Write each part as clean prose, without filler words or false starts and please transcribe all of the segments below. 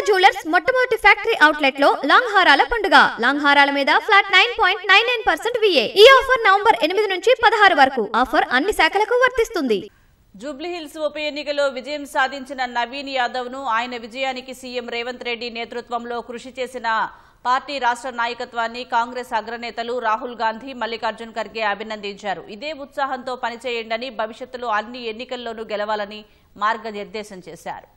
Jewellers మొట్టమొదటి factory outlet లో long హారాల పండుగ. లాంగ్ హారాల మీద ఫ్లాట్ 9.99% VA. ఈ ఆఫర్ నవంబర్ 8 నుంచి 16 వరకు. ఆఫర్ అన్ని శాఖలకు వర్తిస్తుంది. జూబ్లీహిల్స్ ఉప ఎన్నికలో విజయం సాధించిన నవీన్ యాదవ్ ను ఆయన విజయానికి సీఎం రేవంత్ రెడ్డి నేతృత్వంలో కృషి చేసిన పార్టీ రాష్ట్ర నాయకత్వాన్ని కాంగ్రెస్ అగ్రనేతలు రాహుల్ గాంధీ, మల్లికార్జున్ ఖర్గే అభినందించారు. ఇదే ఉత్సాహంతో పనిచేయండి, భవిష్యత్తులో అన్ని ఎన్నికల్లోనూ గెలవాలని మార్గనిర్దేశం చేశారు.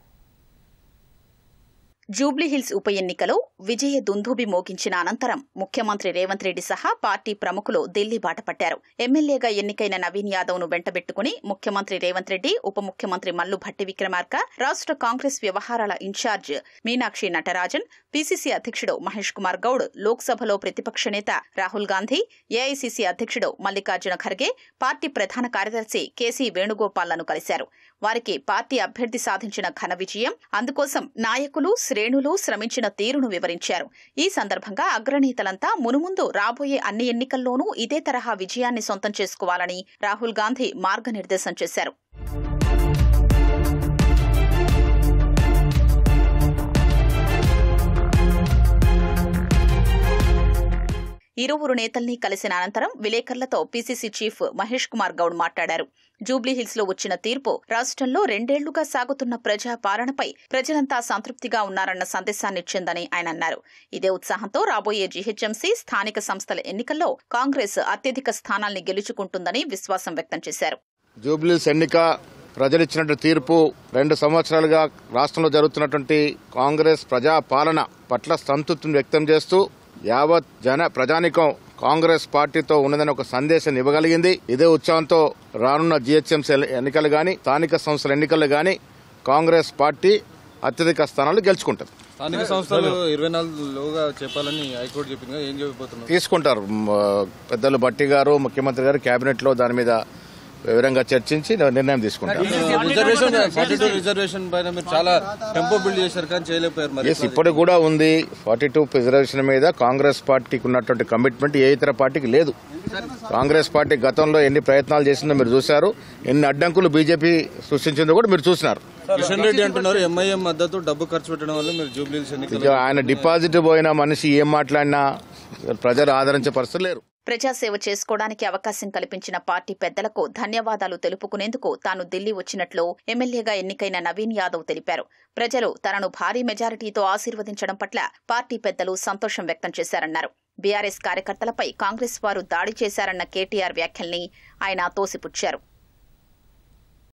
జూబ్లీహిల్స్ ఉప ఎన్నికలో విజయ దుందుబి మోగించిన అనంతరం ముఖ్యమంత్రి రేవంత్ రెడ్డి సహా పార్టీ ప్రముఖులు ఢిల్లీ బాటపట్టారు. ఎమ్మెల్యేగా ఎన్నికైన నవీన్ యాదవ్ ను వెంటబెట్టుకుని ముఖ్యమంత్రి రేవంత్ రెడ్డి, ఉప ముఖ్యమంత్రి మల్లు భట్టి విక్రమార్క, రాష్ట్ర కాంగ్రెస్ వ్యవహారాల ఇన్ఛార్జ్ మీనాక్షి నటరాజన్, పీసీసీ అధ్యక్షుడు మహేష్ కుమార్ గౌడ్, లోక్సభలో ప్రతిపక్ష నేత రాహుల్ గాంధీ, ఏఐసీసీ అధ్యక్షుడు మల్లికార్జున ఖర్గే, పార్టీ ప్రధాన కార్యదర్శి కేసీ వేణుగోపాల్లను కలిశారు. వారికి పార్టీ అభ్యర్థి సాధించిన ఘన విజయం, అందుకోసం నాయకులు, శ్రేణులు శ్రమించిన తీరును వివరించారు. ఈ సందర్భంగా అగ్రనేతలంతా మునుముందు రాబోయే అన్ని ఎన్నికల్లోనూ ఇదే తరహా విజయాన్ని సొంతం చేసుకోవాలని రాహుల్ గాంధీ మార్గనిర్దేశం చేశారు. ఇరువురు నేతల్ని కలిసిన అనంతరం విలేకరులతో పీసీసీ చీఫ్ మహేష్ కుమార్ గౌడ్ మాట్లాడారు. జూబ్లీహిల్స్ లో వచ్చిన తీర్పు రాష్ట్రంలో 2 ఏళ్లుగా సాగుతున్న ప్రజా పాలనపై ప్రజలంతా సంతృప్తిగా ఉన్నారన్న సందేశాన్నిచ్చిందని ఆయన అన్నారు. ఇదే ఉత్సాహంతో రాబోయే జీహెచ్ఎంసీ, స్థానిక సంస్థల ఎన్నికల్లో కాంగ్రెస్ అత్యధిక స్థానాల్ని గెలుచుకుంటుందని విశ్వాసం వ్యక్తం చేశారు. జూబ్లీహిల్స్ ఎన్నిక ప్రజలిచ్చినట్టు తీర్పు 2 సంవత్సరాలుగా రాష్ట్రంలో జరుగుతున్నటువంటి కాంగ్రెస్ ప్రజా పాలన పట్ల సంతృప్తిని వ్యక్తం చేస్తూ యావత్ ప్రజానికం కాంగ్రెస్ పార్టీతో ఉన్నదని ఒక సందేశం ఇవ్వగలిగింది. ఇదే ఉత్సాహంతో రానున్న జీహెచ్ఎంసీ ఎన్నికలు గాని, స్థానిక సంస్థల ఎన్నికలు గాని కాంగ్రెస్ పార్టీ అత్యధిక స్థానాలు గెలుచుకుంటుంది. స్థానిక సంస్థలు 24లోగా చెప్పాలని హైకోర్టు చెప్పింది, ఏం చెప్పబోతున్నారు? తీసుకుంటారు. పెద్దలు భట్టి గారు, ముఖ్యమంత్రి గారు కేబినెట్ లో దాని మీద వివరంగా చర్చించి నిర్ణయం తీసుకుంటారు. రిజర్వేషన్ పైన మీరు చాలా టెంపో బిల్డ్ చేశారు కానీ చేయలేకపోయారు. ఇప్పటికి కూడా ఉంది. 42 రిజర్వేషన్ మీద కాంగ్రెస్ పార్టీకి ఉన్నటువంటి కమిట్మెంట్ ఏ ఇతర పార్టీకి లేదు. కాంగ్రెస్ పార్టీ గతంలో ఎన్ని ప్రయత్నాలు చేసిందో మీరు చూశారు. ఎన్ని అడ్డంకులు బీజేపీ సృష్టించిందో కూడా మీరు చూసినారు. కిషన్ రెడ్డి అంటున్నారు ఎంఐఎం మద్దతు డబ్బు ఖర్చు పెట్టడం వల్ల మీరు జూబ్లీహిల్స్ ఎన్నికలు. ఆయన డిపాజిట్ పోయిన మనిషి ఏం మాట్లాడినా ప్రజలు ఆదరించే పరిస్థితి లేరు. ప్రజాసేవ చేసుకోవడానికి అవకాశం కల్పించిన పార్టీ పెద్దలకు ధన్యవాదాలు తెలుపుకునేందుకు తాను ఢిల్లీ వచ్చినట్లు ఎమ్మెల్యేగా ఎన్నికైన నవీన్ యాదవ్ తెలిపారు. ప్రజలు తనను భారీ మెజారిటీతో ఆశీర్వదించడం పట్ల పార్టీ పెద్దలు సంతోషం వ్యక్తం చేశారన్నారు. బీఆర్ఎస్ కార్యకర్తలపై కాంగ్రెస్ వారు దాడి చేశారన్న కేటీఆర్ వ్యాఖ్యల్ని ఆయన తోసిపుచ్చారు.